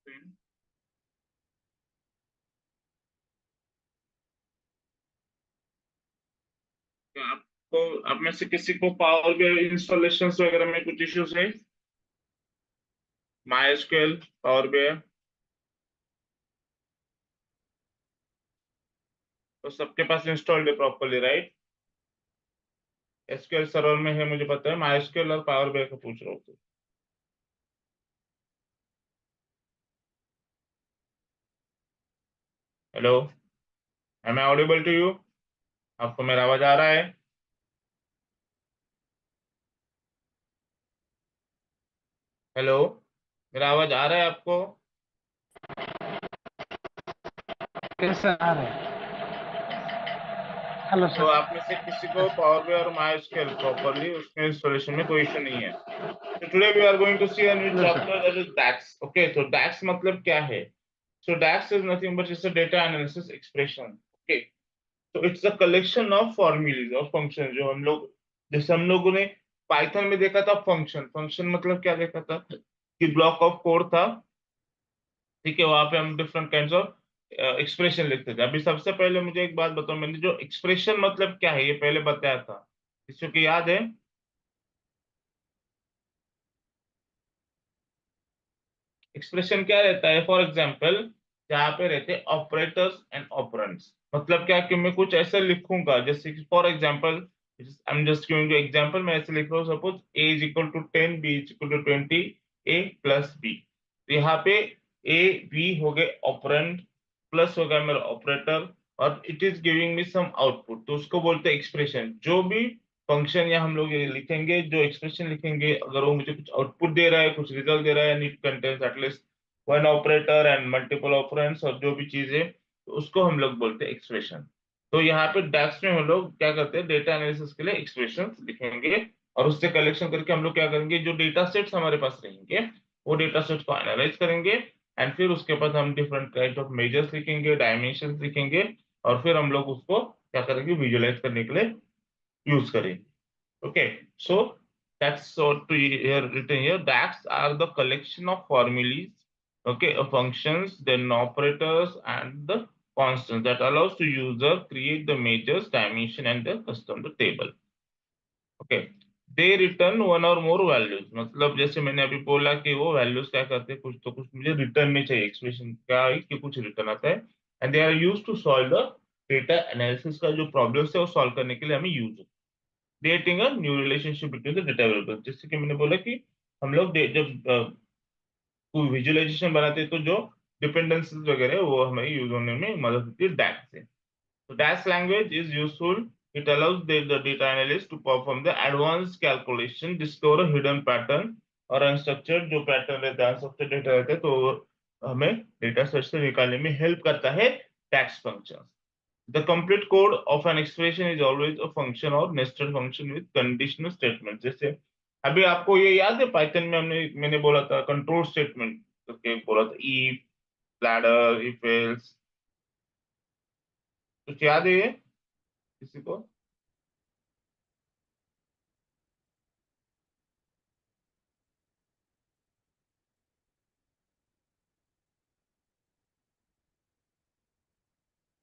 क्या आपको, आप में से किसी को पावर बीआई इंस्टॉलेशन वगैरह में कुछ इश्यूज है? माई एसक्यूएल, पावर बीआई, तो सबके पास इंस्टॉल्ड है प्रॉपरली, राइट? एसक्यूएल सर्वर में है मुझे पता है, माई एसक्यूएल और पावर बीआई का पूछ रहा हूँ। Hello, am I audible to you? आपको मेरा आवाज आ रहा है? हेलो, मेरा आवाज आ रहा है आपको? कैसे आ रहे हैं? हेलो तो सर। आप में से किसी को पावर बीआई और माई एसक्यूएल प्रॉपरली उसमें इंस्टॉलेशन में कोई इशू नहीं है? So today we are going to see a new hello sir. chapter that is DAX. Okay, so DAX मतलब क्या है? So DAX is nothing but just a data analysis expression. Okay, so it's a collection of formulas और function जो हम लोग, जैसे हम लोगों ने पाइथन में देखा था फंक्शन। फंक्शन मतलब क्या देखा था कि ब्लॉक ऑफ कोड था, ठीक है, वहां पे हम डिफरेंट काइंड्स ऑफ एक्सप्रेशन लिखते थे। अभी सबसे पहले मुझे एक बात बताओ, मैंने जो एक्सप्रेशन मतलब क्या है ये पहले बताया था, किसी को याद है? एक्सप्रेशन क्या रहता है? फॉर एग्जाम्पल, जहाँ पे रहते हैं ऑपरेटर्स एंड ऑपरेंड्स, मतलब क्या कि मैं कुछ ऐसा लिखूंगा, जैसे कि for example I am just giving you example, मैं ऐसे लिख रहा हूँ, suppose A is equal to 10, B is equal to 20, A plus B. तो यहाँ पे ए बी हो गए ऑपरेंड, प्लस हो गया मेरा ऑपरेटर, और it is giving me some output, तो उसको बोलते हैं एक्सप्रेशन। जो भी फंक्शन या हम लोग ये लिखेंगे, जो एक्सप्रेशन लिखेंगे, अगर वो मुझे कुछ आउटपुट दे रहा है, कुछ रिजल्ट दे रहा है, it contains at least one operator and multiple operands और जो भी चीज है, तो उसको हम लोग बोलते हैं एक्सप्रेशन। तो यहाँ पे डैक्स में हम लोग क्या करते हैं, डेटा एनालिसिस के लिए एक्सप्रेशन लिखेंगे, और उससे कलेक्शन करके हम लोग क्या करेंगे, जो डेटा सेट्स हमारे पास रहेंगे वो डेटा सेट्स को एनालाइज करेंगे, एंड फिर उसके बाद हम डिफरेंट काइंड ऑफ मेजर्स लिखेंगे, डायमेंशन लिखेंगे, और फिर हम लोग उसको क्या करेंगे, विजुअलाइज करने के लिए यूज करेंगे। Okay, so that's so to here written here. DAX are the collection of formulas, okay, functions, then operators, and the constants that allows the user create the measures, dimension, and the custom the table. Okay, they return one or more values. मतलब जैसे मैंने अभी बोला कि वो values क्या करते हैं, कुछ तो कुछ मुझे रिटर्न में चाहिए, एक्सप्रेशन क्या है कि कुछ रिटर्न आता है, and they are used to solve the data analysis का जो प्रॉब्लम्स है वो सॉल्व करने के लिए हमें यूज होता है, creating a new relationship between the data variables. जैसे कि मैंने बोला कि हम लोग जब कोई विजुअलाइजेशन बनाते हैं तो जो डिपेंडेंसीज वगैरह है, वो हमें यूज होने में मदद होती है डैक्स से। तो DAX language is useful, it allows the data analyst to perform the advance calculation, discover hidden pattern, और अनस्ट्रक्चर्ड जो पैटर्न रहता है, अनस्ट्रक्चर्ड डेटा रहता है, तो वो हमें डेटा सेट से निकालने में हेल्प करता है डैक्स function. The complete code of an expression is always a function or nested function with conditional statement। जैसे अभी आपको ये याद है, पाइथन में मैंने बोला था कंट्रोल स्टेटमेंट करके बोला था, if, ladder, if else, कुछ याद है ये किसी को?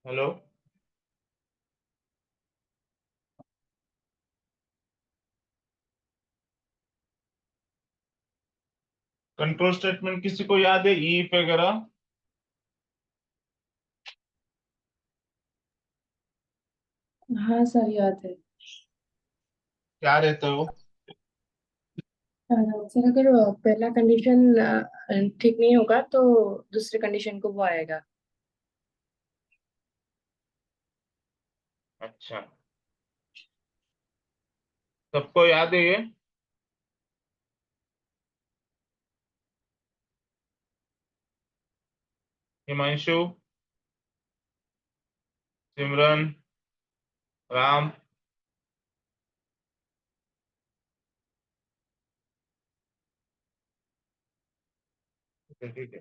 हेलो, कंट्रोल स्टेटमेंट किसी को याद है, if वगैरह? हाँ सर, याद है। क्या रहता है वो? सर, अगर पहला कंडीशन ठीक नहीं होगा तो दूसरे कंडीशन को वो आएगा। अच्छा, सबको याद है ये? हिमांशु, सिमरन, राम? ठीक है,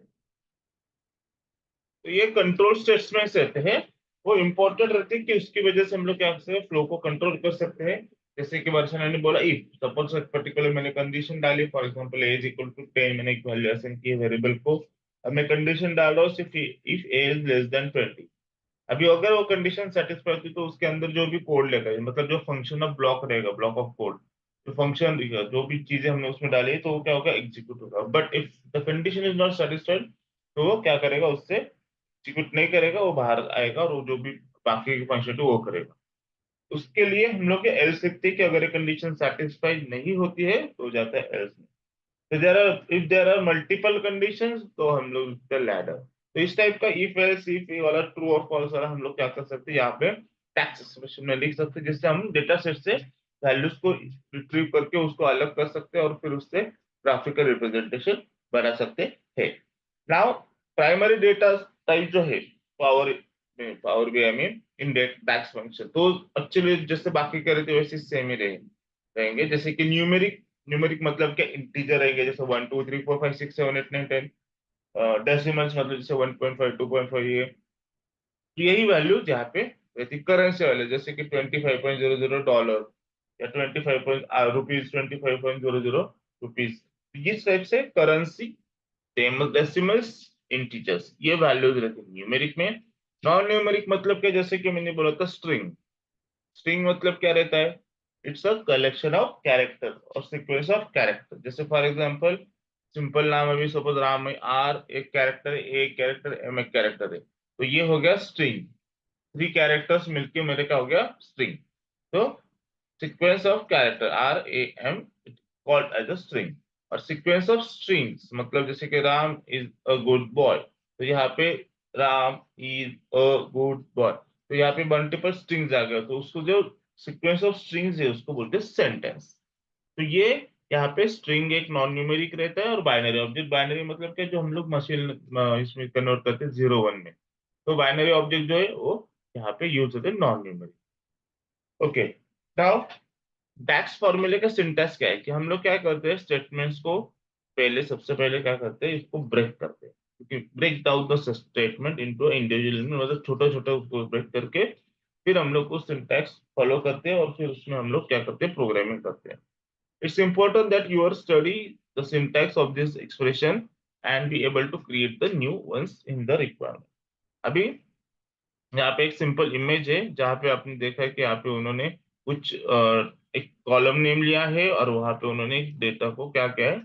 तो ये कंट्रोल स्टेट्स में से रहते हैं, वो इंपॉर्टेंट रहते हैं कि उसकी वजह से हम लोग क्या कर सकते हैं, फ्लो को कंट्रोल कर सकते हैं। जैसे कि वर्षा ने बोला, इफ सपोज पर्टिकुलर मैंने कंडीशन डाली, for example age equal to 10, मैंने एक वैल्यू असाइन की है वेरिएबल को, अब मैं कंडीशन डाल रहा हूँ सिर्फ if A is less than 20। अभी अगर वो कंडीशन सेटिस्फाई होती तो उसके अंदर जो भी कोड लेगा, मतलब जो फंक्शन ऑफ ब्लॉक रहेगा, ब्लॉक ऑफ कोड, जो फंक्शन रहेगा, जो भी चीजें हमने उसमें डाली है, तो वो क्या होगा, एग्जीक्यूट होगा। But if the condition is not satisfied, तो वो क्या करेगा, उससे एग्जीक्यूट नहीं करेगा, वो बाहर आएगा और वो जो भी बाकी की फंक्शन है वो करेगा। उसके लिए हम लोग एल्स लिखते हैं कि अगर ये कंडीशन सेटिस्फाइड नहीं होती है तो हो जाता है एल्स। तो there are if there are multiple conditions तो हम लोग लिखते हैं लैडर। तो इस टाइप का इफ एल्स इफ ये वाला ट्रू और फॉल्स वाला हम लोग क्या कर सकते हैं, यहाँ पे टैक्स एक्सप्रेशन में लिख सकते हैं, जिससे हम डेटा सेट से वैल्यूज को रिट्रीव करके उसको अलग कर सकते हैं और फिर उससे ग्राफिकल रिप्रेजेंटेशन बना सकते हैं। नाउ प्राइमरी डेटा टाइप जो है पावर पावर बीआई में इंडेक्स फंक्शन, तो एक्चुअली जैसे बाकी करे थे वैसे सेम ही रहेंगे। जैसे कि न्यूमेरिक, न्यूमेरिक मतलब क्या, इंटीजर रहेंगे, जैसे 1 2 3 4 5 6 7 8 9 10। डेसिमल्स मतलब जैसे 1.5 2.5 ये। तो यही वैल्यू यहाँ पे रहती, करेंसी वाले जैसे कि $25.00 या 25 रुपीज, 25.00 रुपीज। इस टाइप से करेंसी, डेसिमल्स, इंटीजर्स, ये वैल्यूज रहती है न्यूमेरिक में। नॉन न्यूमेरिक मतलब क्या, जैसे कि मैंने बोला था स्ट्रिंग। स्ट्रिंग मतलब क्या रहता है, it's a collection of character और सीक्वेंस ऑफ कैरेक्टर। जैसे फॉर एग्जांपल सिंपल नाम, अभी सपोज राम है, आर एक कैरेक्टर है, ए एक कैरेक्टर, एम एक कैरेक्टर है, तो ये हो गया स्ट्रिंग। 3 कैरेक्टर्स मिलके मेरे क्या हो गया, स्ट्रिंग। तो sequence of character are a am called as a string. और सीक्वेंस ऑफ स्ट्रिंग्स मतलब जैसे कि Ram is a good boy, तो यहाँ पे Ram is a good boy, तो यहाँ पे मल्टीपल स्ट्रिंग्स आ गए, तो उसको जो सीक्वेंस ऑफ स्ट्रिंग्स है उसको बोलते हैं सेंटेंस। तो ये यहाँ पे स्ट्रिंग एक नॉन न्यूमेरिक रहता है और बाइनरी ऑब्जेक्ट। बाइनरी मतलब क्या, जो हम लोग मशीन इसमें कन्वर्ट करते हैं 0 1 में। तो बाइनरी ऑब्जेक्ट जो है वो यहाँ पे यूज होते हैं नॉन न्यूमेरिक। ओके, नाउ डैक्स फॉर्मूले का सिंटेक्स क्या है कि हम लोग क्या करते हैं, स्टेटमेंट्स को पहले, सबसे पहले क्या करते हैं, इसको ब्रेक करते हैं। क्योंकि break down the statement into individual, मतलब छोटा छोटा उसको ब्रेक करके फिर हम लोग को सिंटेक्स फॉलो करते हैं और फिर उसमें हम लोग क्या करते हैं, प्रोग्रामिंग करते हैं। It's important that you are study the syntax of this expression and be able to create the new ones in the requirement। अभी यहाँ पे एक सिंपल इमेज है जहाँ पे आपने देखा है कि यहाँ पे उन्होंने कुछ एक कॉलम नेम लिया है और वहां पे उन्होंने डेटा को क्या क्या है,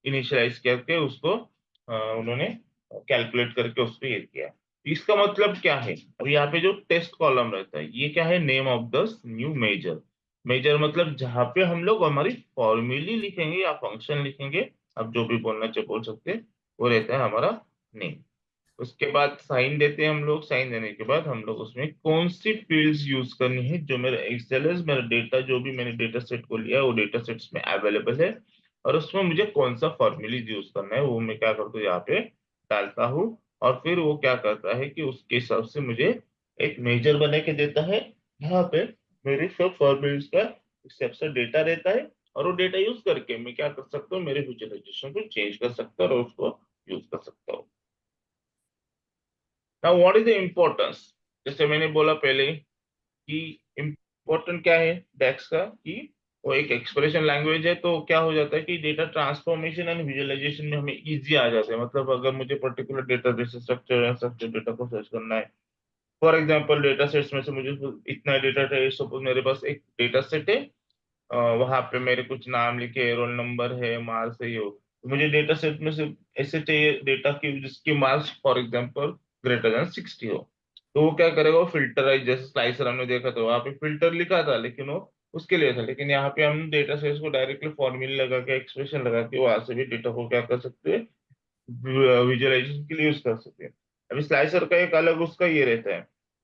इनिशियलाइज करके उसको उन्होंने कैलकुलेट करके उसको ये किया। इसका मतलब क्या है, अब यहाँ पे जो टेस्ट कॉलम रहता है ये क्या है, name of the new measure. Measure मतलब जहाँ पे हम लोग हमारी फॉर्मूली लिखेंगे या फंक्शन लिखेंगे, अब जो भी बोलना चाहिए बोल सकते हैं, वो रहता है हमारा नेम। उसके बाद साइन देते हैं हम लोग, साइन देने के बाद हम लोग उसमें कौन सी फील्ड्स यूज करनी है, जो मेरा एक्सएलएस मेरा डेटा, जो भी मैंने डेटा सेट को लिया है वो डेटा सेट्स में अवेलेबल है, और उसमें मुझे कौन सा फॉर्मूलीज यूज करना है वो मैं क्या करता हूँ, यहाँ पे डालता हूँ। और फिर वो क्या करता है कि उसके हिसाब से मुझे एक मेजर बना के देता है। यहाँ पे मेरे सब फॉर्मूलीज का हिसाब से डेटा रहता है, और वो डेटा यूज करके मैं क्या कर सकता हूँ, मेरे विजुअलाइजेशन को चेंज कर सकता हूँ और उसको यूज कर सकता हूँ। Now what is the importance, जैसे मैंने बोला पहले कि इम्पोर्टेंट क्या है डेक्स का, कि वो एक एक्सप्रेशन लैंग्वेज है, तो क्या हो जाता है कि डेटा ट्रांसफॉर्मेशन एंड विजुअलाइजेशन में हमें इजी आ जाता है। मतलब अगर मुझे पर्टिकुलर डेटा जैसे स्ट्रक्चर या स्ट्रक्चर डेटा को सर्च करना है, फॉर एग्जांपल डेटा सेट्स में से मुझे इतना डेटा चाहिए, सपोज मेरे पास एक डेटा सेट है, वहां पे मेरे कुछ नाम लिखे, रोल नंबर है, मार्क्स है, ये हो, तो मुझे डेटा सेट में से ऐसे चाहिए डेटा की जिसकी marks for example greater than 60 हो। तो वो क्या करेगा, वो फिल्टराइज, जैसे स्लाइसर हमने देखा था वहां पे फिल्टर लिखा था लेकिन वो उसके लिए था, लेकिन यहाँ पे हम डेटा सेट्स को डायरेक्टली फॉर्मूले लगा के, एक्सप्रेशन लगा के वहां से भी डेटा को क्या कर सकते हैं, विजुअलाइजेशन के लिए यूज कर सकते हैं। अभी स्लाइसर का एक अलग उसका ये रहता है।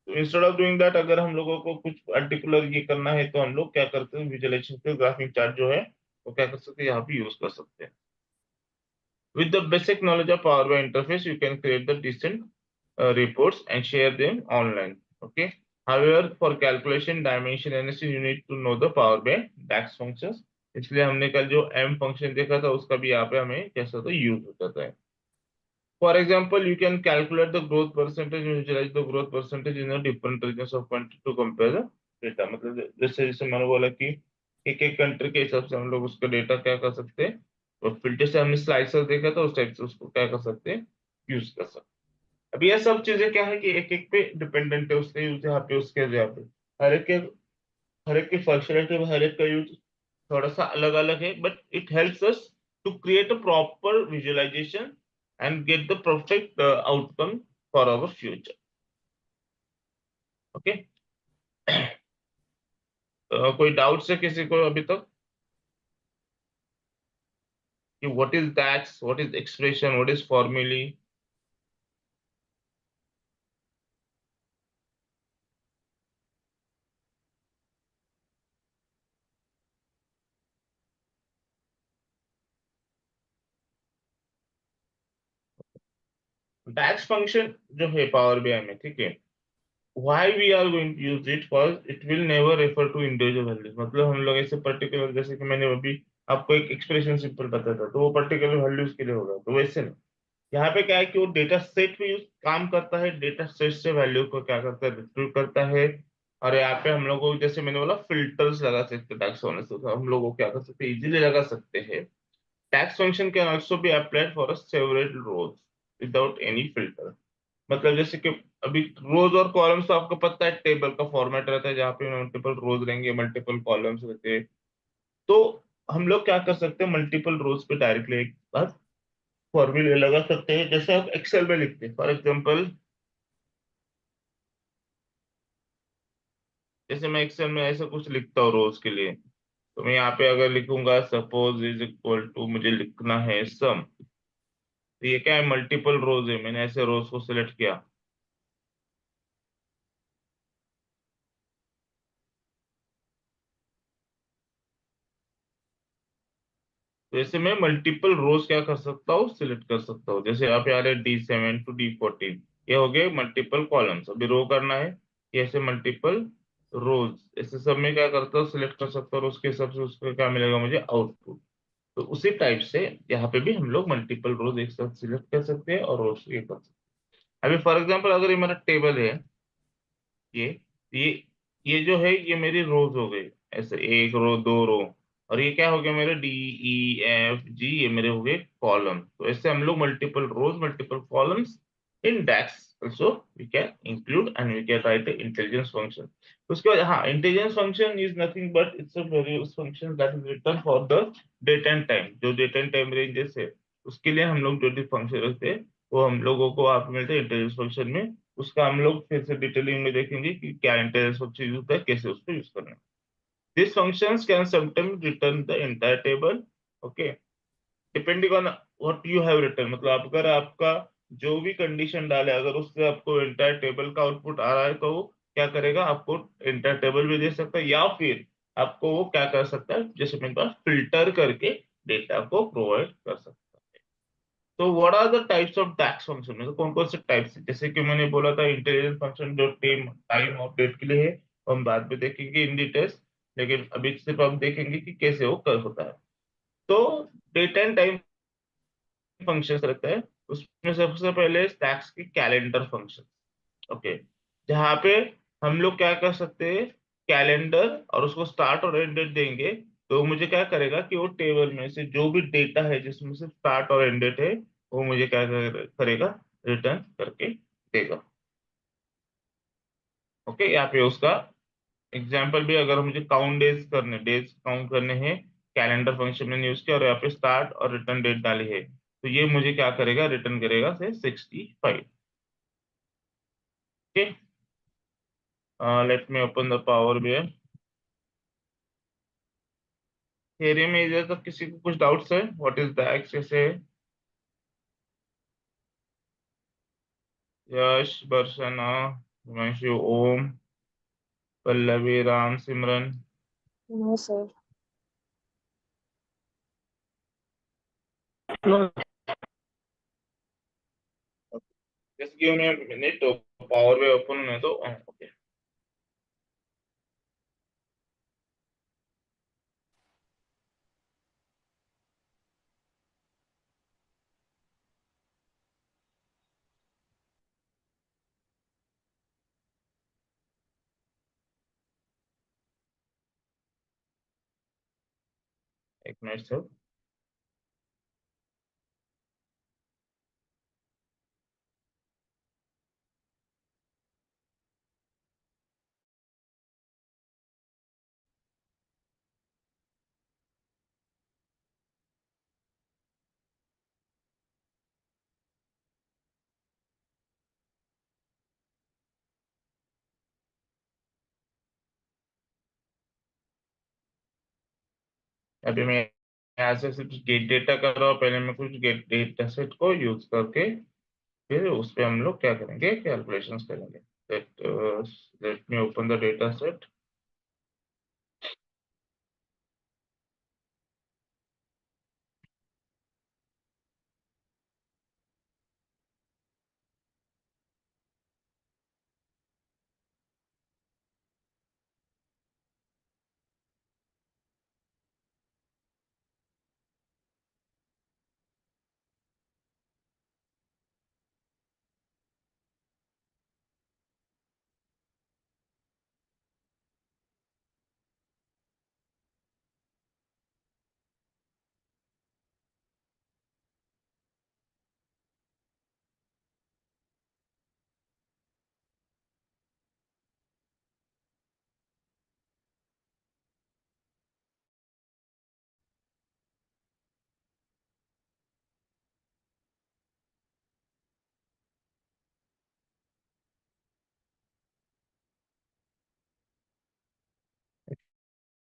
तो इंस्टेड ऑफ डूइंग दैट, अगर हम लोगों को कुछ पर्टिकुलर ये करना है तो हम लोग क्या करते हैं, विजुअलाइजेशन के ग्राफिक चार्ट जो है वो क्या कर सकते हैं, यहाँ पे यूज कर सकते हैं। With the basic knowledge of Power BI interface, you can create the decent reports and share them online. Okay. However, for calculation, dimension analysis, you need to know the Power BI DAX functions. इसलिए हमने कल जो M function देखा था उसका भी यहाँ पे हमें कैसा होता है, यूज हो जाता है। For example, you can calculate the growth percentage and visualize the growth percentage in the different regions of country to compare the data। मतलब जैसे जैसे मैंने बोला कि एक एक कंट्री के हिसाब से हम लोग उसका डेटा क्या कर सकते हैं, और फिल्टर से हमने स्लाइसर देखा था उस टाइप से उसको क्या कर सकते हैं, यूज कर सकते हैं। अब ये सब चीजें क्या है कि एक एक पे डिपेंडेंट है, उसका यूज यहाँ पे, उसके यहाँ पे, हर एक के हर एक की फंक्शनलिटी, हर एक का यूज थोड़ा सा अलग अलग है, but it helps us to create a proper visualisation and get the perfect outcome for our future. Okay, कोई डाउट्स है किसी को अभी तक कि what is that's, what is expression, what is formulae? DAX function जो है पावर बीआई में, ठीक है, why we are going to use it, first it will never refer to individual values। मतलब हम लोग ऐसे पर्टिकुलर, जैसे कि मैंने अभी आपको एक एक्सप्रेशन सिंपल बताया था, तो वो पर्टिकुलर वैल्यूज के लिए होगा, तो वैसे नहीं। यहाँ पे क्या है कि वो डेटा सेट पे यूज काम करता है, डेटा सेट से वैल्यू को क्या करता है, रिट्रीव करता है। और यहाँ पे हम लोग को, जैसे मैंने बोला, फिल्टर्स लगा सकते हैं टैक्स होने से, तो हम लोग को क्या कर सकते हैं, इजीली लगा सकते हैं। DAX function can also be applied for a several rows without any filter. मतलब जैसे कि अभी रोज और कॉलम्स तो आपको पता है, टेबल का फॉर्मेट रहता है जहाँ पे मल्टीपल रोज रहेंगे, मल्टीपल कॉलम्स रहते हैं। तो हम लोग क्या कर सकते हैं, मल्टीपल रोज पे डायरेक्टली एक बार फॉर्मूले लगा सकते हैं, जैसे आप एक्सेल में लिखते हैं। फॉर एग्जांपल, जैसे मैं एक्सेल में ऐसा कुछ लिखता हूँ रोज के लिए, तो मैं यहाँ पे अगर लिखूंगा सपोज इज इक्वल टू, मुझे लिखना है सम, तो ये क्या है, मल्टीपल रोज है, मैंने ऐसे रोज को सिलेक्ट किया। तो ऐसे मैं मल्टीपल रोज क्या कर सकता हूँ, सिलेक्ट कर सकता हूँ। जैसे आप यहाँ D7 to D14, ये हो गए मल्टीपल कॉलम्स। अभी रो करना है, ये ऐसे मल्टीपल रोज, ऐसे सब में क्या करता हूँ, सिलेक्ट कर सकता हूँ, और उसके हिसाब से उसका क्या मिलेगा मुझे, आउटपुट। तो उसी टाइप से यहाँ पे भी हम लोग मल्टीपल रोज एक साथ सिलेक्ट कर सकते हैं और रोज ये कर सकते हैं। अभी फॉर एग्जाम्पल, अगर ये मेरा टेबल है, ये ये ये जो है, ये मेरी रोज हो गई, ऐसे एक रो, दो रो। और ये क्या हो गया मेरे, D, E, F, G, ये मेरे हो गए कॉलम। तो ऐसे हम लोग multiple rows, multiple columns in DAX also we can include, and we can write the intelligence function। उसके बाद हाँ, intelligence function is nothing but it's a various function that is written for the date and time। जो date and time ranges है, उसके लिए हम लोग जो भी फंक्शन रखते हैं, वो हम लोगों को आप मिलते हैं इंटेलिजेंस फंक्शन में। उसका हम लोग फिर से डिटेलिंग में देखेंगे कि क्या इंटेलिजेंस फंक्शन यूज होता है, कैसे उसको यूज करना है। This functions can sometimes return the entire table, okay, depending on what you have return. मतलब अगर आपका जो भी कंडीशन डाले, अगर उससे आपको एंटायर टेबल का आउटपुट आ रहा है, तो वो क्या करेगा, आपको एंटायर टेबल भी दे सकता है, या फिर आपको वो क्या कर सकता है, जैसे मेरे पास, फिल्टर करके डेटा को प्रोवाइड कर सकता है। तो what are the types of DAX function, मतलब कौन कौन से टाइप्स है, जैसे कि मैंने बोला था इंटेलिजेंस फंक्शन जो टाइम टाइम और डेट के लिए है, वो हम बाद में देखेंगे इन डिटेल्स। लेकिन अभी सिर्फ हम देखेंगे कि कैसे वो कर होता है। तो डेट एंड टाइम फंक्शन रहता है, उसमें सबसे पहले स्टैक्स की कैलेंडर फंक्शन, ओके, जहाँ पे हम लोग क्या कर सकते हैं, कैलेंडर, और उसको स्टार्ट और एंड डेट देंगे। तो मुझे क्या करेगा कि वो टेबल में से जो भी डेटा है जिसमें से स्टार्ट और एंड डेट है, वो मुझे क्या करेगा, रिटर्न करके देगा। ओके, यहाँ पे उसका एग्जाम्पल भी, अगर मुझे काउंट डेज करने, डेज काउंट करने हैं, कैलेंडर फंक्शन में यूज किया और यहाँ पे स्टार्ट और रिटर्न डेट डाली है, तो ये मुझे क्या करेगा, रिटर्न करेगा से 65। Okay, let me open the power B. Theory में इधर तक किसी को कुछ डाउट्स है, व्हाट इज द एक्सेस है? यश, बर्षना, हिमांशु, ओम, पल्लवी, राम, सिमरन। No sir. जैसे कि उन्हें मैंने तो पावर पे ओपन होने तो ओके। एक मिनट सर। अभी मैं यहाँ से सिर्फ गेट डेटा कर रहा हूँ, पहले मैं कुछ गेट डेटा सेट को यूज करके फिर उस पे हम लोग क्या करेंगे, कैलकुलेशंस करेंगे। Late me open the data set.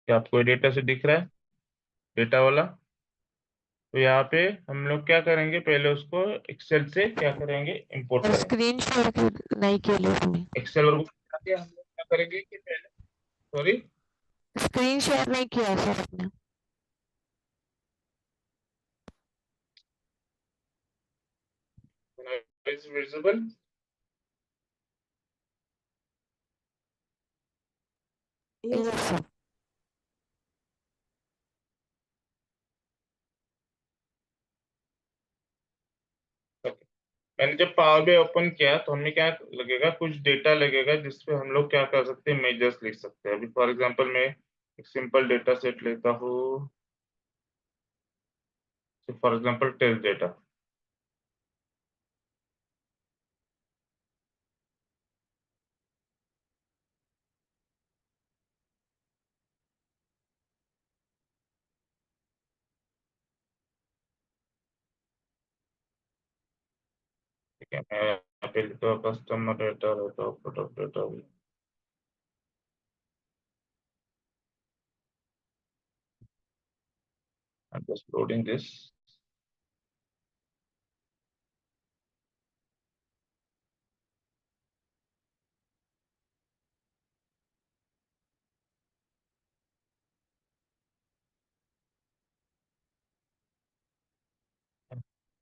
क्या आपको डेटा सेट दिख रहा है, डेटा वाला? तो यहाँ पे हम लोग क्या करेंगे, पहले उसको एक्सेल से क्या करेंगे, इंपोर्ट करेंगे। स्क्रीन शेअर नाही केली तुम्ही. एक्सेल वर्क जाके हम लोग क्या करेंगे कि पहले, सॉरी, स्क्रीन शेअर नाही किया सर आपने. Is visible. Yes, sir. मैंने जब पावर BI ओपन किया तो हमें क्या लगेगा, कुछ डेटा लगेगा जिसपे हम लोग क्या कर सकते हैं, मेजर्स लिख सकते हैं। अभी फॉर एग्जांपल मैं एक सिंपल डेटा सेट लेता हूँ, फॉर एग्जांपल टेस्ट डेटा। ठीक है, मैं यहाँ पे लिखता हूँ कस्टमर डेटा, रहता हूँ product data. I'm just loading this.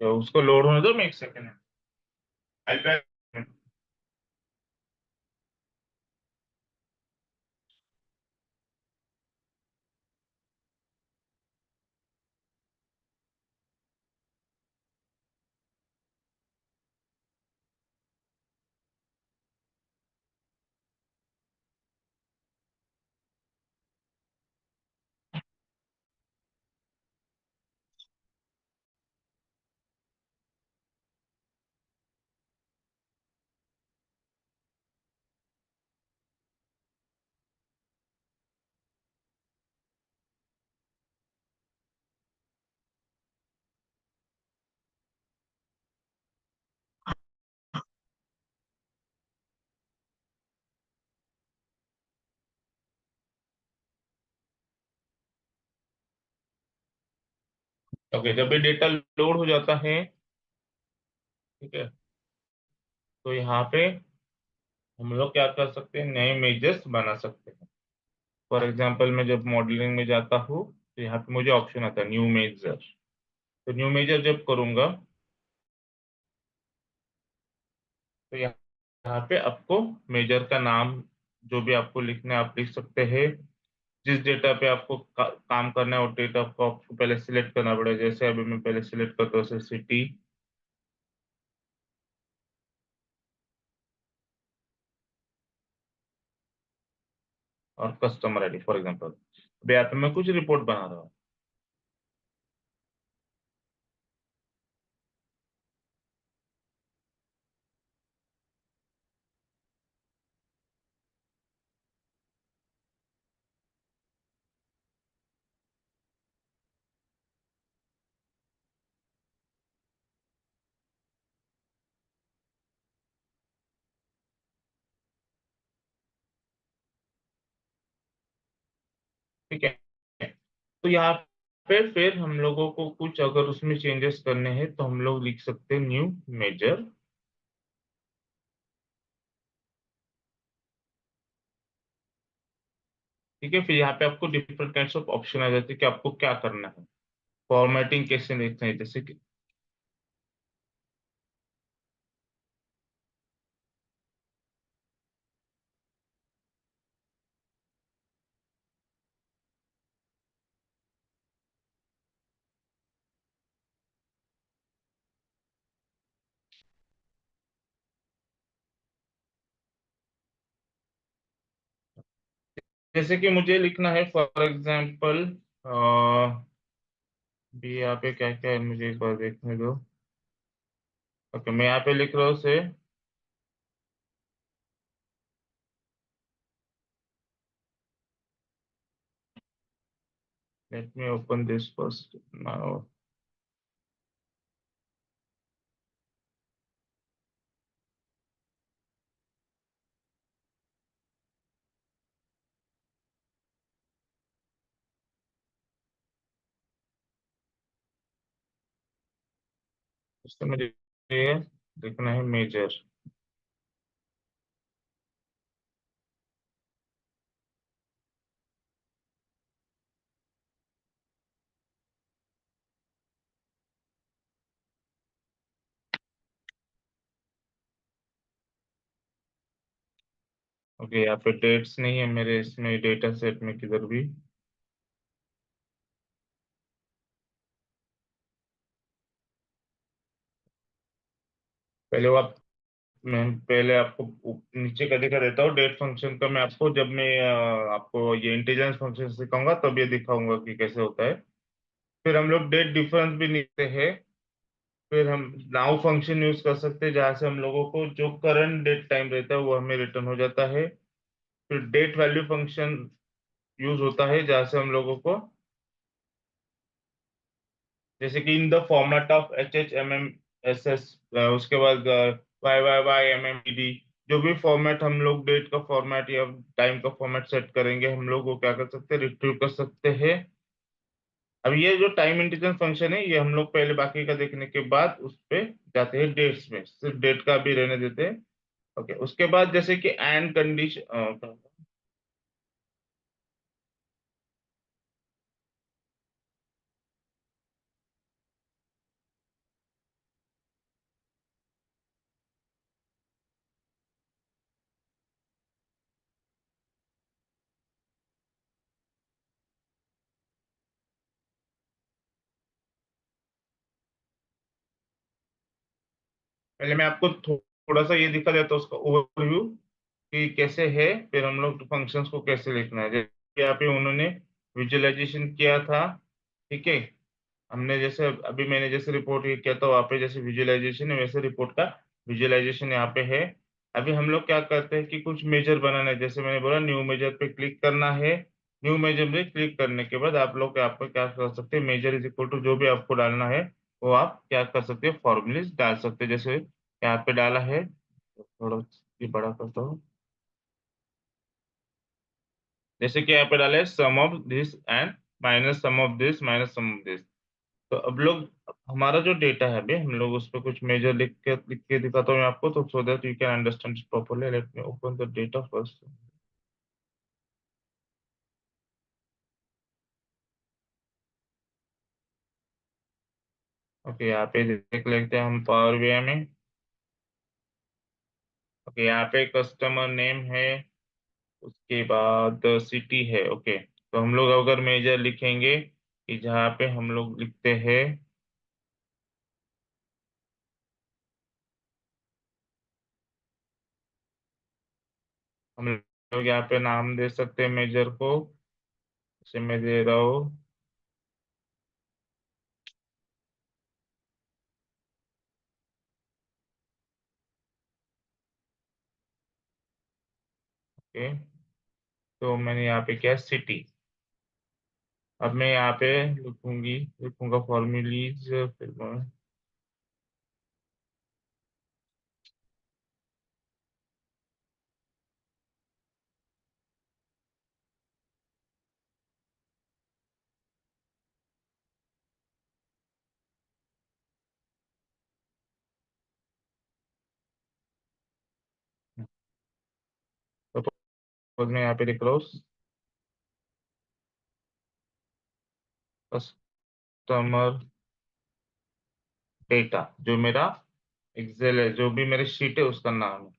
तो उसको लोड होने दो, मैं एक सेकेंड है। I'll be back. ओके, जब भी डेटा लोड हो जाता है, ठीक है, तो यहाँ पे हम लोग क्या कर सकते हैं, नए मेजर्स बना सकते हैं। फॉर एग्जांपल मैं जब मॉडलिंग में जाता हूँ तो यहाँ पे मुझे ऑप्शन आता है न्यू मेजर। तो न्यू मेजर जब करूंगा तो यहाँ पे आपको मेजर का नाम जो भी आपको लिखना है आप लिख सकते हैं। जिस डेटा पे आपको काम करना है वो डेटा को आपको पहले सिलेक्ट करना पड़ेगा। जैसे अभी मैं पहले सिलेक्ट करता हूँ सिटी और कस्टमर आईडी फॉर एग्जांपल। अभी यहाँ पे मैं कुछ रिपोर्ट बना रहा हूँ। ठीक है, तो यहाँ पे फिर हम लोगों को कुछ अगर उसमें चेंजेस करने हैं तो हम लोग लिख सकते हैं न्यू मेजर। ठीक है, फिर यहाँ पे आपको डिफरेंट काइंड्स ऑफ ऑप्शन आ जाते हैं कि आपको क्या करना है, फॉर्मेटिंग कैसे देखते हैं, जैसे कि जैसे कि मुझे लिखना है फॉर एग्जांपल, भी यहाँ पे क्या क्या है मुझे एक बार देखने दो। ओके, मैं यहाँ पे लिख रहा हूँ से late me open this first now. उससे मुझे ये लिखना है मेजर। ओके, यहाँ पे डेट्स नहीं है मेरे इसमें डेटा सेट में किधर भी। पहले वो आप मैं पहले आपको नीचे का दिखा देता हूँ डेट फंक्शन का। मैं आपको जब मैं आपको ये इंटेलिजेंस फंक्शन सिखाऊंगा तब ये दिखाऊंगा कि कैसे होता है। फिर हम लोग डेट डिफरेंस भी लिखते हैं। फिर हम नाउ फंक्शन यूज कर सकते हैं जहाँ से हम लोगों को जो करंट डेट टाइम रहता है वो हमें रिटर्न हो जाता है। फिर डेट वैल्यू फंक्शन यूज होता है जहाँ से हम लोगों को, जैसे कि in the format of H H M M S S, उसके बाद Y Y Y M M D, जो भी फॉर्मेट हम लोग डेट का फॉर्मेट या टाइम का फॉर्मेट सेट करेंगे हम लोग वो क्या कर सकते हैं, रिट्रीव कर सकते हैं। अब ये जो टाइम इंटीजर फंक्शन है ये हम लोग पहले बाकी का देखने के बाद उस पे जाते हैं डेट्स में, सिर्फ डेट का भी रहने देते हैं। ओके, उसके बाद जैसे कि एंड कंडीशन, पहले मैं आपको थोड़ा सा ये दिखा देता हूँ उसका ओवरव्यू कि कैसे है, फिर हम लोग फंक्शंस को कैसे लिखना है। जैसे यहाँ पे उन्होंने विजुअलाइजेशन किया था। ठीक है, हमने जैसे अभी मैंने जैसे रिपोर्ट ये किया था वहाँ पे जैसे विजुअलाइजेशन है वैसे रिपोर्ट का विजुअलाइजेशन यहाँ पे है। अभी हम लोग क्या करते हैं कि कुछ मेजर बनाना है, जैसे मैंने बोला न्यू मेजर पे क्लिक करना है। न्यू मेजर पे क्लिक करने के बाद आप लोग यहाँ पे क्या कर सकते हैं, मेजर इज इक्वल टू जो भी आपको डालना है वो आप क्या कर सकते हैं, फॉर्मूलेस डाल सकते हैं। जैसे यहाँ पे डाला है, थोड़ा ये बड़ा करता हूँ, जैसे कि यहाँ पे डाला है sum of this and minus sum of this minus sum of this. तो अब लोग हमारा जो डेटा है अभी हम लोग उस पर कुछ मेजर लिख के दिखाता हूँ मैं आपको, तो so that you can understand properly. Late me open the data first. Okay, यहाँ पे देख लेते हैं हम पावर बीआई में। ओके, यहाँ पे कस्टमर नेम है, उसके बाद सिटी है। ओके, तो हम लोग अगर मेजर लिखेंगे कि जहाँ पे हम लोग लिखते हैं, हम लोग यहाँ पे नाम दे सकते हैं मेजर को, जैसे मैं दे रहा हूँ। ओके, तो मैंने यहाँ पे क्या सिटी। अब मैं यहाँ पे लिखूंगा फॉर्मूलीज, फिर मैं और मैं यहाँ पे लिख रहा हूँ कस्टमर डेटा, जो मेरा एक्सेल है, जो भी मेरे शीट है उसका नाम है।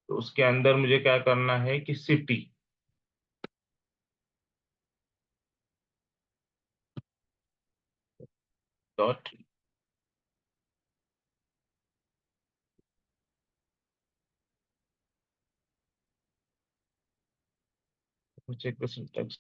तो उसके अंदर मुझे क्या करना है कि city dot, check the syntax.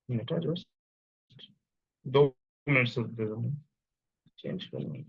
Minute है, just 2 मिनट से दे दो, चेंज करना।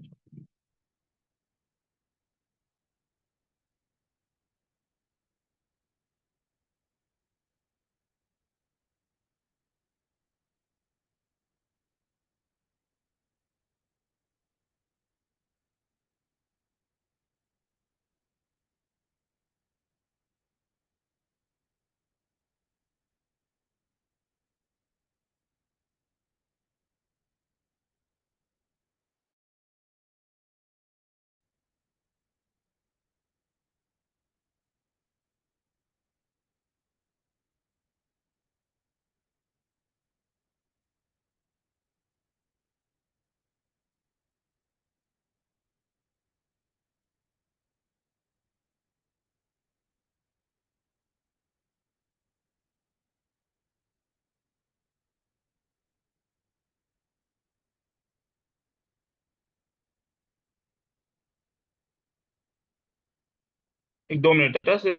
एक 2 मिनट है।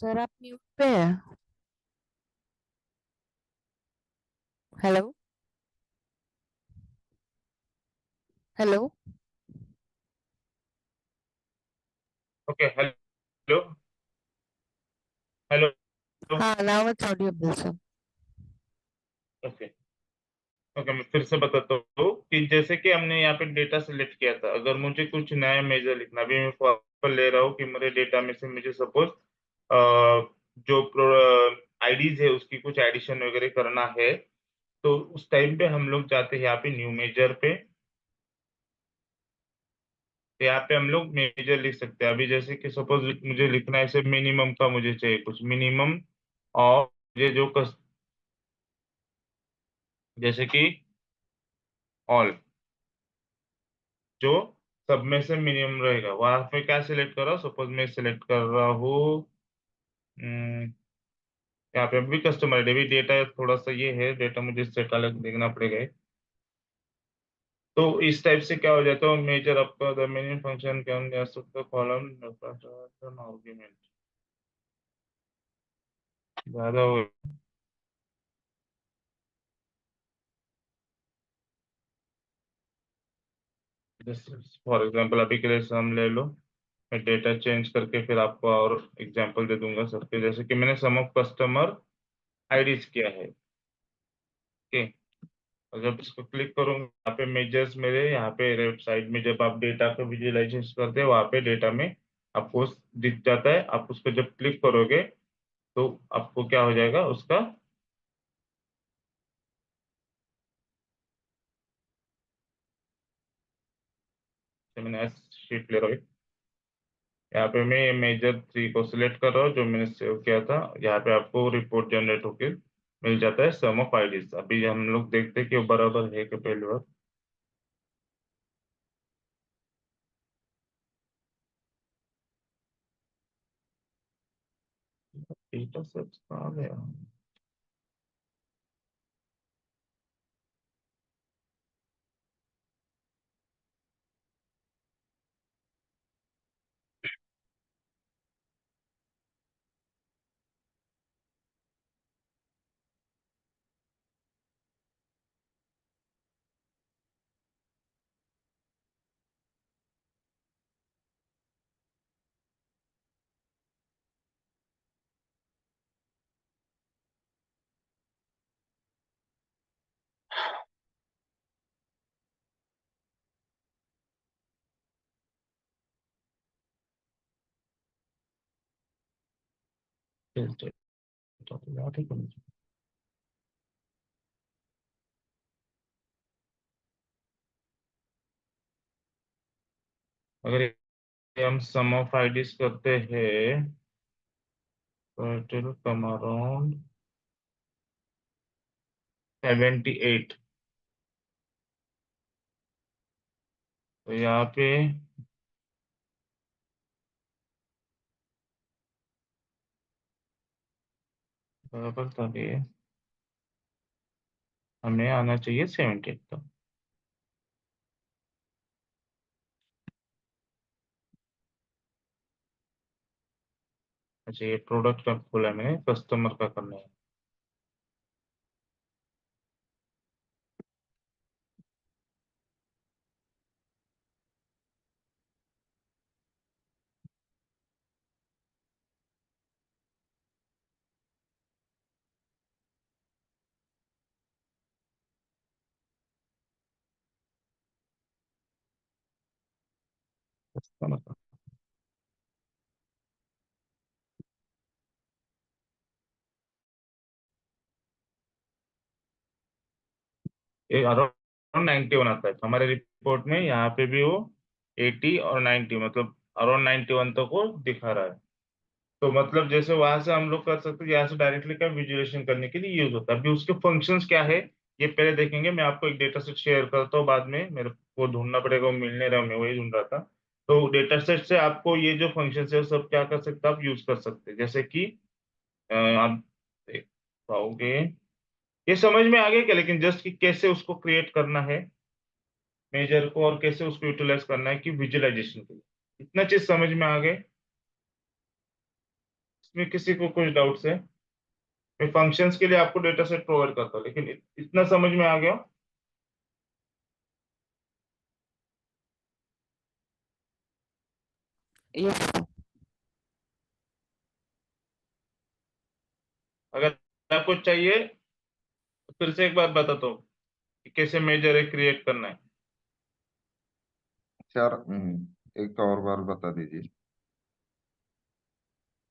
सर आप म्यूट पे है। Hello hello. Okay, hello hello. हाँ now it's audible sir. Okay okay, मैं फिर से बताता हूँ कि जैसे कि हमने यहाँ पे डेटा सिलेक्ट किया था, अगर मुझे कुछ नया मेजर लिखना, अभी मैं फॉर एग्जाम्पल ले रहा हूँ कि मेरे डेटा में से मुझे सपोज जो आईडीज है उसकी कुछ एडिशन वगैरह करना है, तो उस टाइम पे हम लोग जाते हैं यहाँ पे न्यू मेजर पे। तो यहाँ पे हम लोग मेजर लिख सकते हैं। अभी जैसे कि सपोज मुझे लिखना है, सिर्फ मिनिमम का मुझे चाहिए कुछ मिनिमम, और ये जो जैसे कि ऑल, जो सब में से मिनिमम रहेगा वहां पे क्या सिलेक्ट कर रहा हूँ। सपोज मैं सिलेक्ट कर रहा हूँ हम्म, यहाँ पे भी कस्टमर डेबिट डेटा थोड़ा सा ये है, डेटा मुझे सेट अलग देखना पड़ेगा। तो इस टाइप से क्या हो जाता है, मेजर आपका the minimum function can column argument ज्यादा हो। फॉर एग्जांपल अभी के लिए सम ले लो, मैं डेटा चेंज करके फिर आपको और एग्जांपल दे दूंगा सबके, जैसे कि मैंने सम ऑफ कस्टमर आईडीज किया है। ओके, और जब इसको क्लिक करूंगा यहाँ पे मेजर्स मेरे यहाँ पे लेफ्ट साइड में, जब आप डेटा को विजुअलाइजेशन करते हैं वहाँ पे डेटा में आपको दिख जाता है। आप उसको जब क्लिक करोगे तो आपको क्या हो जाएगा उसका, मैंने शीट ले रहा हूँ, यहाँ पे मैं मेजर 3 को सिलेक्ट कर रहा हूँ जो मैंने सेव किया था। यहाँ पे आपको रिपोर्ट जनरेट होके मिल जाता है सम ऑफ आईडीज। अभी हम लोग देखते हैं कि वो बराबर है कि पहली बार। डेटा सेट कहाँ गया। चल, याद है कि नहीं? अगर ये हम सम ऑफ आईडीज करते हैं तो इट विल कम अराउंड 78। तो यहाँ पे बराबर था ये, हमें आना चाहिए 78 तक। अच्छा, ये प्रोडक्ट का खोला है मैंने, कस्टमर का करना है। कस्टमर का ये अराउंड 91 आता है, तो हमारे रिपोर्ट में यहाँ पे भी वो 80 और 90 मतलब अराउंड 91 तक वो दिखा रहा है। तो मतलब जैसे वहां से हम लोग कर सकते हैं, यहाँ से डायरेक्टली क्या विजुअलाइजेशन करने के लिए यूज होता है। अभी उसके फंक्शंस क्या है ये पहले देखेंगे। मैं आपको एक डेटा सेट शेयर करता हूँ, बाद में मेरे को ढूंढना पड़ेगा, वो मिल नहीं रहा, मैं वही ढूंढ रहा था। तो डेटा सेट से आपको ये जो फंक्शन है वो सब क्या कर सकते हैं, आप यूज कर सकते हैं। जैसे कि आप देख पाओगे, ये समझ में आ गया क्या, लेकिन जस्ट कि कैसे उसको क्रिएट करना है मेजर को, और कैसे उसको यूटिलाइज करना है कि विजुअलाइजेशन के लिए, इतना चीज समझ में आ गए। इसमें किसी को कुछ डाउट्स है? मैं फंक्शंस के लिए आपको डेटा सेट प्रोवाइड करता हूँ, लेकिन इतना समझ में आ गया? Yes, sir. अगर आपको चाहिए तो फिर से एक बार बताता हूँ कि कैसे मेजर एक क्रिएट करना है। सर एक और बार बता दीजिए।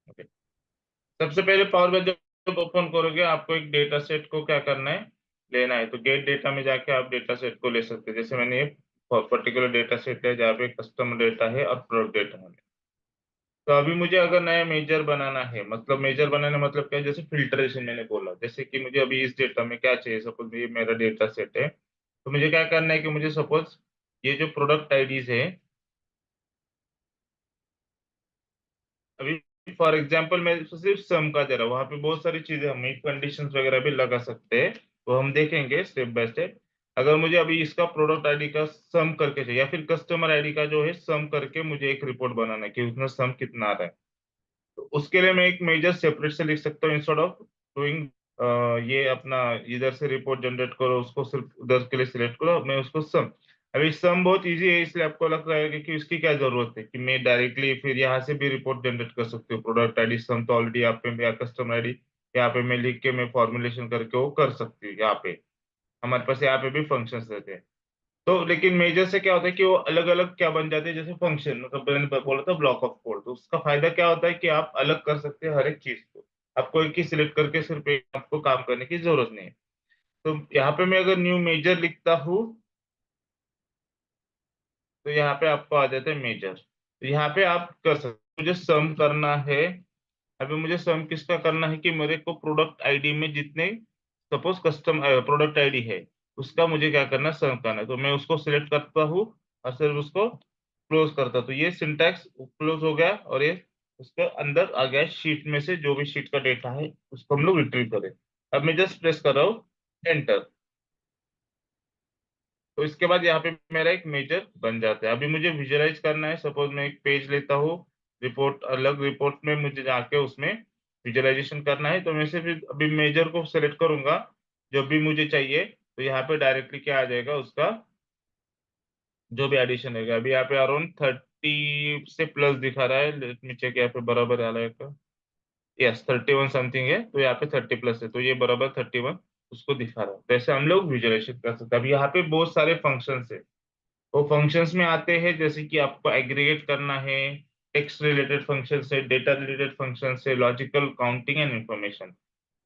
ओके, सबसे पहले पावर बाई जब ओपन करोगे आपको एक डेटा सेट को क्या करना है, लेना है। तो गेट डेटा में जाके आप डेटा सेट को ले सकते हैं। जैसे मैंने ये पर्टिकुलर डेटा सेट है जहाँ पे कस्टमर डेटा है और प्रोडक्ट डेटा है। तो अभी मुझे अगर नया मेजर बनाना है, मतलब मेजर बनाना मतलब क्या है, जैसे फिल्ट्रेशन मैंने बोला, जैसे कि मुझे अभी इस डेटा में क्या चाहिए, सपोज ये मेरा डेटा सेट है, तो मुझे क्या करना है कि मुझे सपोज ये जो प्रोडक्ट आईडीज है, अभी फॉर एग्जांपल मैं सिर्फ सम का दे रहा हूँ, वहां पे बहुत सारी चीजें हम कंडीशंस वगैरह भी लगा सकते हैं, तो हम देखेंगे स्टेप बाय स्टेप। अगर मुझे अभी इसका प्रोडक्ट आईडी का सम करके चाहिए, या फिर कस्टमर आईडी का जो है सम करके मुझे एक रिपोर्ट बनाना है कि उसमें सम कितना आ रहा है, तो उसके लिए मैं एक मेजर सेपरेट से लिख सकता हूँ, इंस्टेड ऑफ डूइंग ये अपना इधर से रिपोर्ट जनरेट करो, उसको सिर्फ उधर के लिए सिलेक्ट करो, मैं उसको सम। अभी सम बहुत इजी है, इसलिए आपको लग रहा है कि इसकी क्या जरूरत है कि मैं डायरेक्टली फिर यहाँ से भी रिपोर्ट जनरेट कर सकती हूँ। प्रोडक्ट आईडी सम तो ऑलरेडी यहाँ पे, या कस्टमर आईडी यहाँ पे मैं लिख के मैं फॉर्मुलेशन करके वो कर सकती हूँ। यहाँ पे हमारे पास यहाँ पे भी फंक्शंस रहते हैं। तो लेकिन मेजर से क्या होता है कि वो अलग अलग क्या बन जाते हैं, जैसे फंक्शन, मतलब मैंने बोला था ब्लॉक ऑफ कोड, तो उसका फायदा क्या होता है कि आप अलग कर सकते हैं हर एक चीज को। आपको एक ही सिलेक्ट करके सिर्फ एक आपको काम करने की जरूरत नहीं है। तो यहाँ पे मैं अगर न्यू मेजर लिखता हूँ, तो यहाँ पे आपको आ जाता है मेजर। तो यहाँ पे आप कर सकते, मुझे सम करना है। अभी मुझे सम किसका करना है कि मेरे को प्रोडक्ट आईडी में जितने, सपोज कस्टम प्रोडक्ट आईडी है, उसका मुझे क्या करना है, सम करना है। तो मैं उसको सिलेक्ट करता हूँ और सिर्फ उसको क्लोज करता हूँ। तो ये सिंटैक्स क्लोज हो गया, और ये उसके अंदर आ गया शीट में से जो भी शीट का डेटा है उसको हम लोग रिट्रीव करें। अब मैं जस्ट प्रेस कर रहा हूँ एंटर। तो इसके बाद यहाँ पे मेरा एक मेजर बन जाता है। अभी मुझे विजुअलाइज करना है, सपोज मैं एक पेज लेता हूँ, रिपोर्ट, अलग रिपोर्ट में मुझे जाके उसमें विजुअलाइजेशन करना है, तो मैं सिर्फ अभी मेजर को सेलेक्ट करूंगा जब भी मुझे चाहिए। तो यहाँ पे डायरेक्टली क्या आ जाएगा, उसका जो भी एडिशन है। अभी यहाँ पे अराउंड 30 से प्लस दिखा रहा है, लेट मी चेक यहाँ पे बराबर आ रहा है। यस, 31 समथिंग है, तो यहाँ पे 30 प्लस है, तो ये बराबर 31 उसको दिखा रहा है। तो ऐसे हम लोग विजुअलाइजेशन कर सकते हैं। अब यहाँ पे बहुत सारे फंक्शंस है, वो फंक्शंस में आते हैं जैसे कि आपको एग्रीगेट करना है, टेक्स्ट रिलेटेड फंक्शंस है, डेटा रिलेटेड फंक्शंस है, लॉजिकल काउंटिंग एंड इंफॉर्मेशन।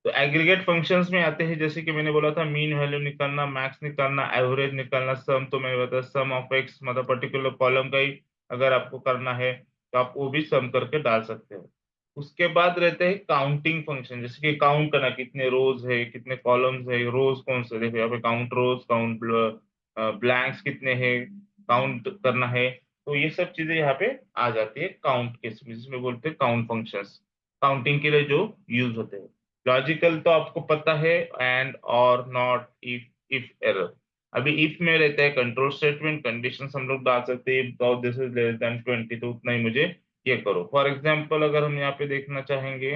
तो एग्रीगेट फंक्शंस में आते हैं जैसे कि मैंने बोला था, मीन वैल्यू निकालना, मैक्स निकालना, एवरेज निकालना, सम, तो मैंने बताया सम ऑफ एक्स, मतलब पर्टिकुलर कॉलम का ही अगर आपको करना है तो आप वो भी सम करके डाल सकते हो। उसके बाद रहते हैं काउंटिंग फंक्शन, जैसे कि काउंट करना, कितने रोज है, कितने कॉलम्स है, रोज कौन से, देखो यहाँ पे काउंट रोज, काउंट ब्लैंक्स कितने हैं, काउंट करना है। तो ये सब चीजें यहाँ पे आ जाती है काउंट के, जिसमें बोलते हैं काउंट फंक्शंस, काउंटिंग के लिए जो यूज होते हैं। लॉजिकल तो आपको पता है, एंड, और, नॉट, इफ एरर। अभी इफ में रहता है कंट्रोल स्टेटमेंट, कंडीशंस हम लोग डाल सकते हैं, दिस इज लेस देन 20, तो उतना ही मुझे ये करो। फॉर एग्जांपल अगर हम यहाँ पे देखना चाहेंगे,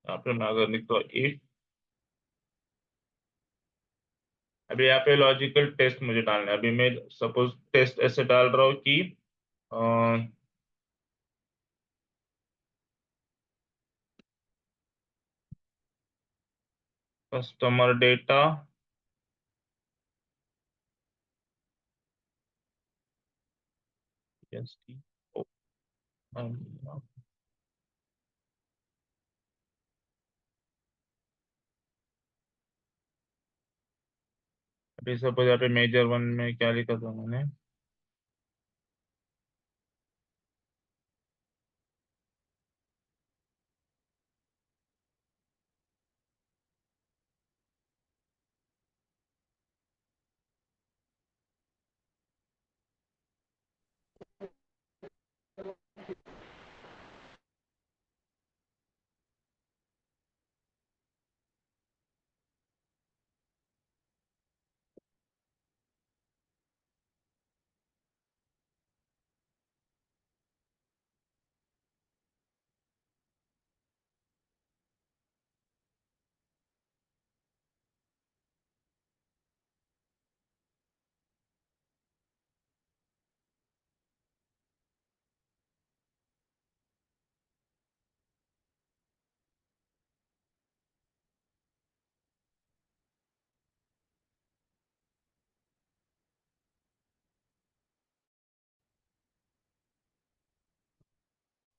यहाँ पे मैं अगर लिखता इफ, अभी यहाँ पे लॉजिकल टेस्ट मुझे डालना है। अभी मैं सपोज टेस्ट ऐसे डाल रहा हूँ कि कस्टमर डेटा अभी सपोज यहाँ पे मेजर वन में क्या लिखा था मैंने,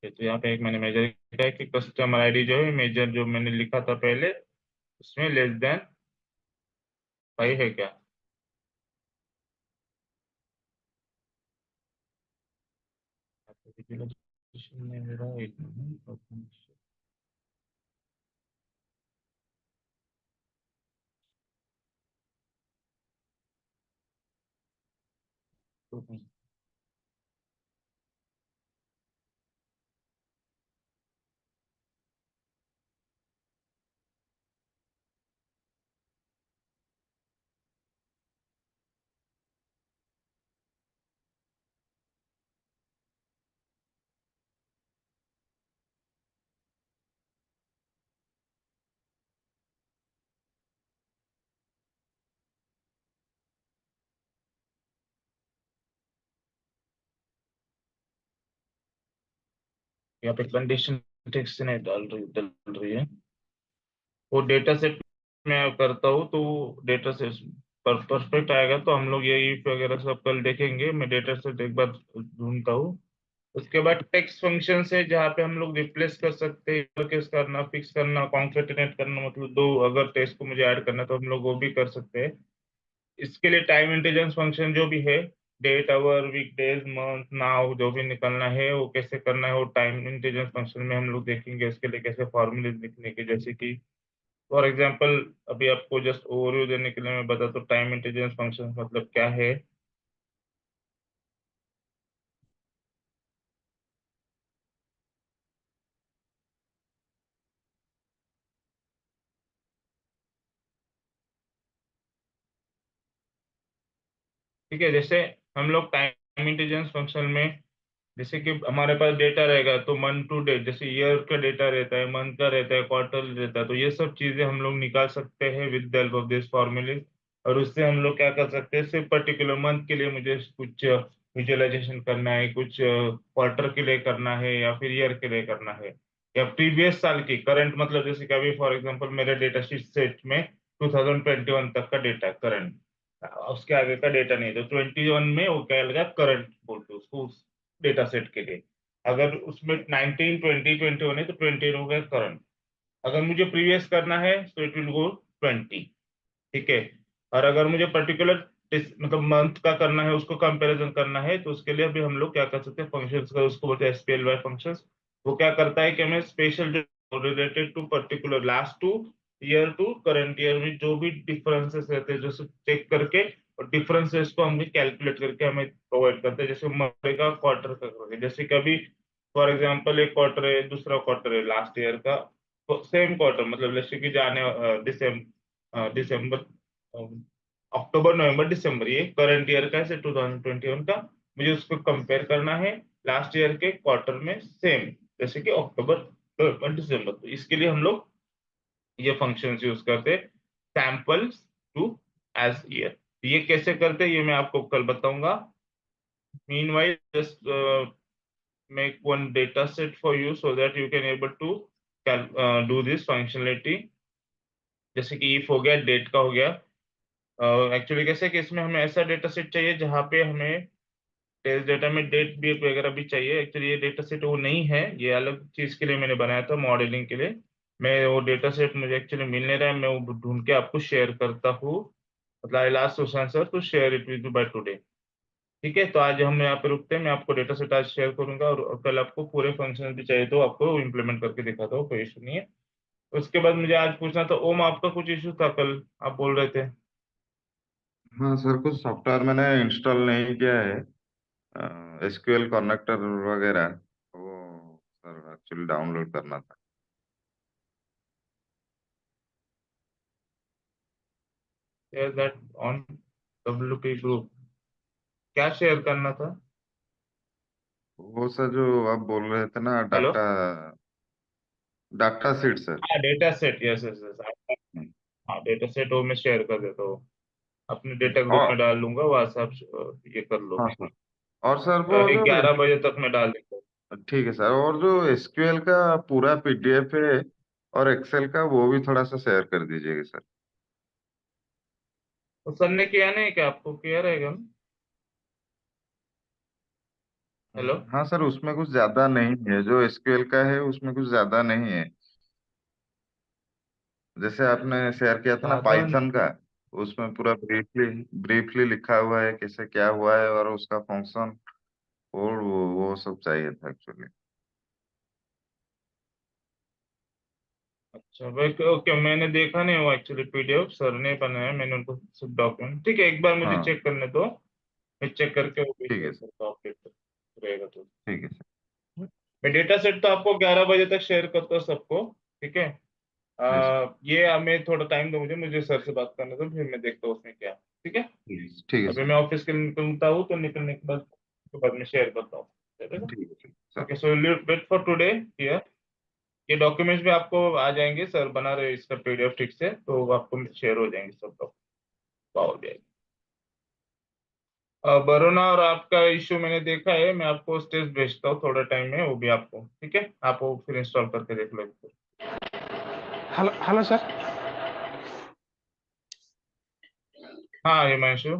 तो यहाँ पे एक मैंने मेजर किया है कि कस्टमर आईडी जो है मेजर जो मैंने लिखा था पहले उसमें लेस देन 5 है क्या? Visualization में मेरा एक मिनट, यहाँ पे कंडीशन टेक्स्ट नहीं डल रही है। वो डेटा सेट में करता हूँ तो डेटा सेट परफेक्ट आएगा तो हम लोग ये if वगैरह सब कल देखेंगे। मैं डेटा सेट एक बार ढूंढता हूँ। उसके बाद टेक्स्ट फंक्शन है जहाँ पे हम लोग रिप्लेस कर सकते हैं, केस करना, फिक्स करना, कॉन्केटिनेट करना, मतलब दो अगर टेक्स्ट को मुझे ऐड करना है तो हम लोग वो भी कर सकते हैं। इसके लिए टाइम इंटेजेंस फंक्शन जो भी है, date, hour, week, days, month, now जो भी निकलना है वो कैसे करना है वो टाइम इंटेजेंस फंक्शन में हम लोग देखेंगे। उसके लिए कैसे फॉर्मूले लिखने के, जैसे कि फॉर एग्जांपल अभी आपको जस्ट ओवरव्यू देने के लिए मैं बता तो टाइम इंटेजेंस फंक्शन मतलब क्या है। ठीक है, जैसे हम लोग टाइम इंटेजेंस फंक्शन में जैसे कि हमारे पास डेटा रहेगा तो मंथ टू डेट, जैसे ईयर का डेटा रहता है, मंथ का रहता है, क्वार्टर रहता है, तो ये सब चीजें हम लोग निकाल सकते हैं with the help of this फॉर्मूले। और उससे हम लोग क्या कर सकते हैं, सिर्फ पर्टिकुलर मंथ के लिए मुझे कुछ विजुअलाइजेशन करना है, कुछ क्वार्टर के लिए करना है या फिर ईयर के लिए करना है, या प्रीवियस साल की करंट, मतलब जैसे कि अभी फॉर एग्जांपल मेरे डेटा शीट सेट में 2021 तक का डेटा करंट, उसके आगे का डेटा नहीं, तो 21 में वो क्या लगा करंट बोलते हैं उसको उस डेटा सेट के लिए। अगर उसमें 19, 20, 21 है तो 20 हो गया करंट। अगर मुझे प्रीवियस करना है तो इट विल गो 20। ठीक है। और अगर मुझे पर्टिकुलर मतलब मंथ का करना है, उसको कंपैरिजन करना है, तो उसके लिए अभी हम लोग क्या कर सकते हैं, फंक्शंस का उसको बोलते हैं SPLY फंक्शंस। वो क्या करता है कि हमें special related to particular last two year to current year में जो भी डिफरेंसेस रहते हैं जो चेक करके और डिफरेंसेस को हमें कैलकुलेट करके हमें प्रोवाइड करते हैं। जैसे मंथ का, क्वार्टर का करके, जैसे कभी फॉर एग्जांपल एक क्वार्टर है, दूसरा क्वार्टर है लास्ट ईयर का, सेम क्वार्टर, मतलब जैसे कि जाने दिसंबर, अक्टूबर, नवंबर, दिसंबर, ये करंट ईयर का है 2021 का, मुझे उसको कंपेयर करना है लास्ट ईयर के क्वार्टर में सेम, जैसे कि अक्टूबर, नवंबर, दिसंबर। तो इसके लिए हम लोग ये फंक्शंस यूज करते हैं, सैंपल्स टू एज ईयर। ये कैसे करते हैं ये मैं आपको कल बताऊंगा। Meanwhile just make one data set for you so that you can able to do this functionality। जैसे कि if हो गया, डेट का हो गया। एक्चुअली कैसे कि इसमें हमें ऐसा डेटा सेट चाहिए जहाँ पे हमें टेस्ट डेटा में डेट भी वगैरह भी चाहिए। एक्चुअली ये डेटा सेट वो नहीं है, ये अलग चीज के लिए मैंने बनाया था, मॉडलिंग के लिए। मैं वो डेटा सेट मुझे एक्चुअली मिल नहीं रहा है, मैं वो ढूंढ के आपको शेयर करता हूँ। मतलब I last Sushant sir to share it with you by today. ठीक है, तो आज हम यहाँ पे रुकते हैं। मैं आपको डेटा सेट आज शेयर करूंगा और कल आपको पूरे फंक्शन भी चाहिए तो आपको इम्प्लीमेंट करके दिखाता हूँ, कोई इशू नहीं है। उसके बाद मुझे आज पूछना था, ओम आपका कुछ इशू था कल, आप बोल रहे थे। हाँ सर, कुछ सॉफ्टवेयर मैंने इंस्टॉल नहीं किया है, SQL कनेक्टर वगैरह, वो सर एक्चुअली डाउनलोड करना था। Share that on WP group, क्या शेयर करना था? वो सर जो आप बोल रहे थे ना, hello. Data data seat sir. हाँ data set, yes yes yes. Hmm. हाँ डेटा सेट वो मैं शेयर कर देता हूँ, अपने डेटा ग्रुप और में डाल लूंगा, वहां से आप ये कर लो। हाँ सर, और सर वो जो 11 बजे तक मैं डाल देता हूँ। ठीक है सर, और जो SQL का पूरा PDF है और एक्सेल का, वो भी थोड़ा सा शेयर कर दीजिएगा सर। तो सर ने किया नहीं क्या, आपको किया रहेगा ना? हेलो। हाँ सर, उसमें कुछ ज्यादा नहीं है, जो एसक्यूएल का है उसमें कुछ ज्यादा नहीं है। जैसे आपने शेयर किया था ना ज्यादा पाइथन का, उसमें पूरा ब्रीफली ब्रीफली लिखा हुआ है कैसे क्या हुआ है और उसका फंक्शन, और वो सब चाहिए था एक्चुअली। अच्छा भाई, ओके, मैंने देखा नहीं वो एक्चुअली, पीडीएफ सर ने बनाया, मैंने उनको सिर्फ डॉक्यूमेंट, ठीक है, एक बार मुझे हाँ चेक करने दो। मैं चेक करके वो भी ठीक शेयर है सर। करता हूँ, अपडेट रहेगा तो। ठीक है सर। मैं डेटा सेट तो आपको 11 बजे तक शेयर करता हूँ सबको, ठीक है। जी सर। ये मैं थोड़ा टाइम दो, मुझे मुझे सर से बात करने दो, फिर मैं देखता हूँ उसमें क्या है, ठीक है। ठीक है अभी सर। मैं ऑफिस के लिए निकलता हूँ, तो निकलने के बाद मैं शेयर करता हूँ, चलेगा। ठीक है sir. Okay, so wait for today here. ये डॉक्यूमेंट्स भी आपको आ जाएंगे, सर बना रहे हैं इसका पीडीएफ ठीक से, तो वो आपको शेयर हो जाएंगे सब लोग, पावर भी आएगी। बरोना और आपका इश्यू मैंने देखा है, मैं आपको स्टेज भेजता हूँ थोड़ा टाइम में, वो भी आपको, ठीक है, आप वो फिर इंस्टॉल करके देख लो इसको। Hello hello sir. हाँ Himanshu.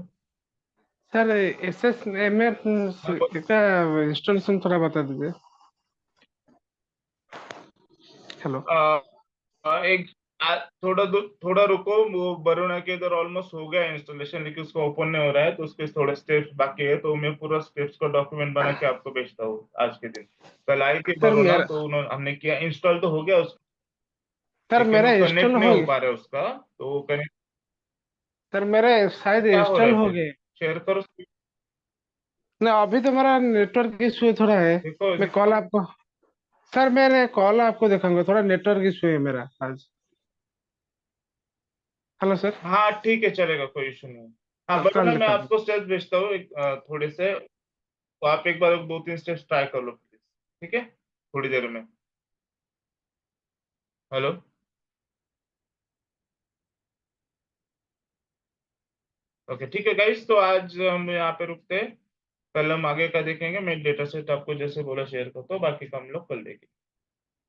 Sir S S M F हाँ, का इंस्टॉलेशन थोड़ा बता दीजिए। हेलो। एक थोड़ा रुको, वो वरुणा के इधर ऑलमोस्ट हो गया इंस्टॉलेशन, लेकिन उसको ओपन नहीं हो रहा है, तो उसके थोड़े स्टेप्स बाकी है, तो मैं पूरा स्टेप्स का डॉक्यूमेंट बना के आपको भेजता हूँ आज के दिन। कल आई थी सर वरुणा, मेरा तो उन्होंने हमने किया, इंस्टॉल तो हो गया उसका, सर लेकिन मेरा वो इंस्टॉल कनेक्ट नहीं हो हो पा रहा है उसका, तो वो कनेक्ट। सर मेरा शायद क्या हो रहा इंस्टॉल है हो फिर? गए। शेयर करो। ना अभी तो मेरा नेटवर्क इशू थोड़ा है। देखो मैं कॉल आपको सर मेरे कॉल आपको दिखाऊंगा, थोड़ा नेटवर्क इशू है मेरा आज। Hello sir. हाँ ठीक है, चलेगा, कोई इशू नहीं है। हाँ वरुणा, कल मैं दिखाऊंगा। आपको स्टेप्स भेजता हूँ थोड़े से, तो आप एक बार 2-3 स्टेप्स ट्राई कर लो प्लीज, ठीक है, थोड़ी देर में। हेलो। ओके ठीक है गाइस, तो आज हम यहाँ पे रुकते हैं, कल हम आगे का देखेंगे, मैं डेटा सेट आपको जैसे बोला शेयर करता हूँ, बाकी का हम लोग कल देखेंगे।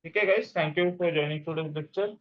ठीक है guys, thank you for joining today's lecture.